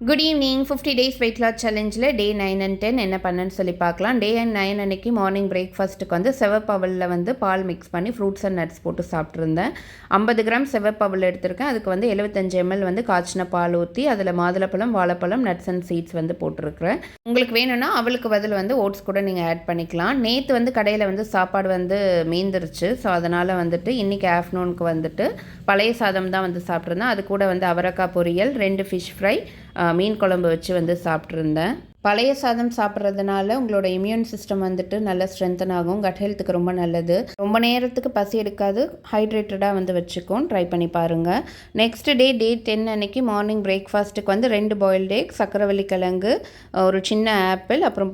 Good evening. 50 days weight loss சேலஞ்சில் day 9 and 10 என்ன பண்ணேன்னு சொல்லி பார்க்கலாம். டே 9 அன்னைக்கு மார்னிங் பிரேக்ஃபாஸ்ட்டுக்கு வந்து செவப்பவலில் வந்து பால் மிக்ஸ் பண்ணி ஃப்ரூட்ஸ் அண்ட் நட்ஸ் போட்டு சாப்பிட்ருந்தேன். 50 கிராம் செவப்பவல் எடுத்திருக்கேன். அதுக்கு வந்து 75 ml வந்து காய்ச்சின பால் ஊற்றி அதில் மாதுளப்பழம், வாழைப்பழம், நட்ஸ் அண்ட் சீட்ஸ் வந்து போட்டிருக்கிறேன். உங்களுக்கு வேணும்னா அவளுக்கு பதில் வந்து ஓட்ஸ் கூட நீங்கள் ஆட் பண்ணிக்கலாம். நேற்று வந்து கடையில் வந்து சாப்பாடு வந்து மீந்துருச்சு. ஸோ அதனால் வந்துட்டு இன்றைக்கி ஆஃப்டர்நூனுக்கு வந்துட்டு பழைய சாதம் தான் வந்து சாப்பிட்ருந்தேன். அது கூட வந்து அவரைக்காய் பொரியல், 2 ஃபிஷ் ஃப்ரை, மீன் குழம்பு வச்சு வந்து சாப்பிட்ருந்தேன். பழைய சாதம் சாப்பிட்றதுனால உங்களோட இம்யூன் சிஸ்டம் வந்துட்டு நல்லா ஸ்ட்ரென்தன் ஆகும். கட் ஹெல்த்துக்கு ரொம்ப நல்லது. ரொம்ப நேரத்துக்கு பசி எடுக்காது, ஹைட்ரேட்டடாக வந்து வச்சுக்கும். ட்ரை பண்ணி பாருங்கள். நெக்ஸ்ட் டே 10 அன்னைக்கு மார்னிங் பிரேக்ஃபாஸ்ட்டுக்கு வந்து 2 பாயில்டு எக், சக்கரவள்ளி கிழங்கு, ஒரு சின்ன ஆப்பிள், அப்புறம்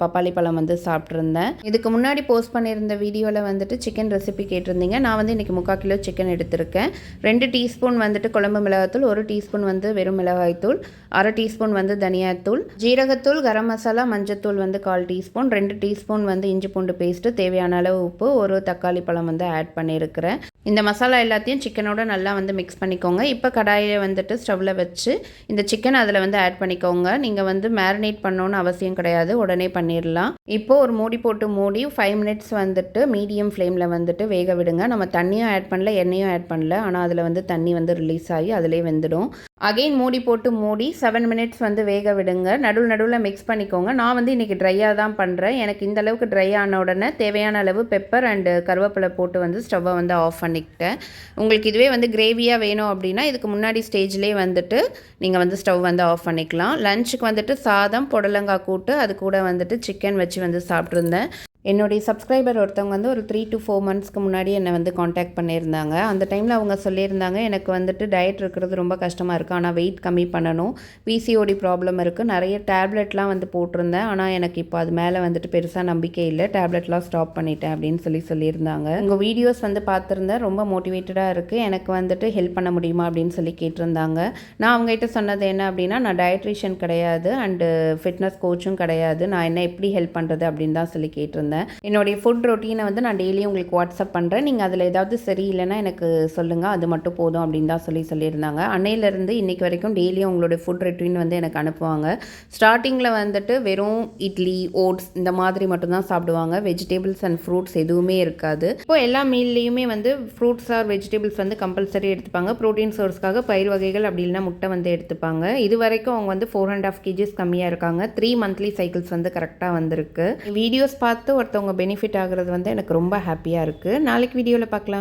பப்பாளி பழம் வந்து சாப்பிட்ருந்தேன். இதுக்கு முன்னாடி போஸ்ட் பண்ணியிருந்த வீடியோவில் வந்துட்டு சிக்கன் ரெசிபி கேட்டிருந்தீங்க. நான் வந்து இன்றைக்கி 3/4 கிலோ சிக்கன் எடுத்திருக்கேன். 2 டீஸ்பூன் வந்துட்டு குழம்பு மிளகாய்த்தூள், 1 டீஸ்பூன் வந்து வெறும் மிளகாய்த்தூள், 1/2 டீஸ்பூன் வந்து தனியாத்தூள், ஜீரகத்தூள், கரம் மசாலா, மஞ்சத்தூள் வந்து 1/4 டீஸ்பூன், 2 டீஸ்பூன் வந்து இஞ்சி பூண்டு பேஸ்ட்டு, தேவையான அளவு உப்பு, ஒரு தக்காளி பழம் வந்து ஆட் பண்ணியிருக்கிறேன். இந்த மசாலா எல்லாத்தையும் சிக்கனோட நல்லா வந்து மிக்ஸ் பண்ணிக்கோங்க. இப்போ கடாயை வந்துட்டு ஸ்டவ்வில் வச்சு இந்த சிக்கன் அதில் வந்து ஆட் பண்ணிக்கோங்க. நீங்கள் வந்து மேரினேட் பண்ணணுன்னு அவசியம் கிடையாது, உடனே பண்ணிடலாம். இப்போது ஒரு மூடி போட்டு மூடி 5 மினிட்ஸ் வந்துட்டு மீடியம் ஃப்ளேமில் வந்துட்டு வேக விடுங்க. நம்ம தண்ணியும் ஆட் பண்ணல, எண்ணெயும் ஆட் பண்ணல, ஆனால் அதில் வந்து தண்ணி வந்து ரிலீஸ் ஆகி அதிலே வெந்துடும். அகெயின் மூடி போட்டு மூடி 7 மினிட்ஸ் வந்து வேக விடுங்க. நடுவில் மிக்ஸ் பண்ணிக்கோங்க. நான் வந்து இன்றைக்கி ட்ரையாக தான் பண்ணுறேன். எனக்கு இந்த அளவுக்கு ட்ரை ஆன உடனே தேவையான அளவு பெப்பர் அண்டு கருவேப்பிலை போட்டு வந்து ஸ்டவ்வை வந்து ஆஃப் பண்ணிக்கிட்டேன். உங்களுக்கு இதுவே வந்து கிரேவியாக வேணும் அப்படின்னா இதுக்கு முன்னாடி ஸ்டேஜ்லேயே வந்துட்டு நீங்கள் வந்து ஸ்டவ் வந்து ஆஃப் பண்ணிக்கலாம். லஞ்சுக்கு வந்துட்டு சாதம், புடலங்காய் கூட்டு, அது கூட வந்துட்டு சிக்கன் வச்சு வந்து சாப்பிட்ருந்தேன். என்னுடைய சப்ஸ்கிரைபர் ஒருத்தவங்க வந்து ஒரு 3 to 4 மந்த்ஸ்க்கு முன்னாடி என்னை வந்து காண்டாக்ட் பண்ணியிருந்தாங்க. அந்த டைமில் அவங்க சொல்லியிருந்தாங்க, எனக்கு வந்துட்டு டயட் இருக்கிறது ரொம்ப கஷ்டமாக இருக்குது, ஆனால் வெயிட் கம்மி பண்ணணும், பிசிஓடி ப்ராப்ளம் இருக்குது, நிறைய டேப்லெட்லாம் வந்து போட்டிருந்தேன், ஆனால் எனக்கு இப்போ அது மேலே வந்துட்டு பெருசாக நம்பிக்கை இல்லை, டேப்லெட்லாம் ஸ்டாப் பண்ணிட்டேன் அப்படின்னு சொல்லியிருந்தாங்க. உங்கள் வீடியோஸ் வந்து பார்த்துருந்தேன், ரொம்ப மோட்டிவேட்டடாக இருக்குது, எனக்கு வந்துட்டு ஹெல்ப் பண்ண முடியுமா அப்படின்னு சொல்லி கேட்டிருந்தாங்க. நான் அவங்ககிட்ட சொன்னது என்ன அப்படின்னா, நான் டயட்ரிஷியன் கிடையாது அண்டு ஃபிட்னஸ் கோச்சும் கிடையாது, நான் என்ன எப்படி ஹெல்ப் பண்ணுறது அப்படின்னு தான் சொல்லி கேட்டிருந்தேன். என்னுடைய ஃபுட் ரொட்டீனை வந்து நான் டெய்லியும் உங்களுக்கு வாட்ஸ்அப் பண்ணுறேன். நீங்கள் அதில் ஏதாவது சரியில்லைன்னா எனக்கு சொல்லுங்கள், அது மட்டும் போதும் அப்படின்னு தான் சொல்லியிருந்தாங்க. அன்னையிலேருந்து இன்றைக்கி வரைக்கும் டெய்லியும் உங்களுடைய ஃபுட் ரொட்டீன் வந்து எனக்கு அனுப்புவாங்க. ஸ்டார்டிங்கில் வந்துட்டு வெறும் இட்லி, ஓட்ஸ் இந்த மாதிரி மட்டும்தான் சாப்பிடுவாங்க. வெஜிடபிள்ஸ் அண்ட் ஃப்ரூட்ஸ் எதுவுமே இருக்காது. இப்போ எல்லா மீல்லையுமே வந்து ஃப்ரூட்ஸ் ஆர் வெஜிடபிள்ஸ் வந்து கம்பல்சரி எடுத்துப்பாங்க. ப்ரோட்டீன் சோர்ஸ்க்காக பயிர் வகைகள் அப்படி இல்லைனா முட்டை வந்து எடுத்துப்பாங்க. இது வரைக்கும் அவங்க வந்து 4.5 kgs கம்மியாக இருக்காங்க. 3 மந்த்லி சைக்கிள்ஸ் வந்து கரெக்டாக வந்திருக்கு. வீடியோஸ் பார்த்து ஒருத்தவங்க பெனிஃபிட் ஆகிறது வந்து எனக்கு ரொம்ப ஹாப்பியாக இருக்குது. நாளைக்கு வீடியோவில் பார்க்கலாம்.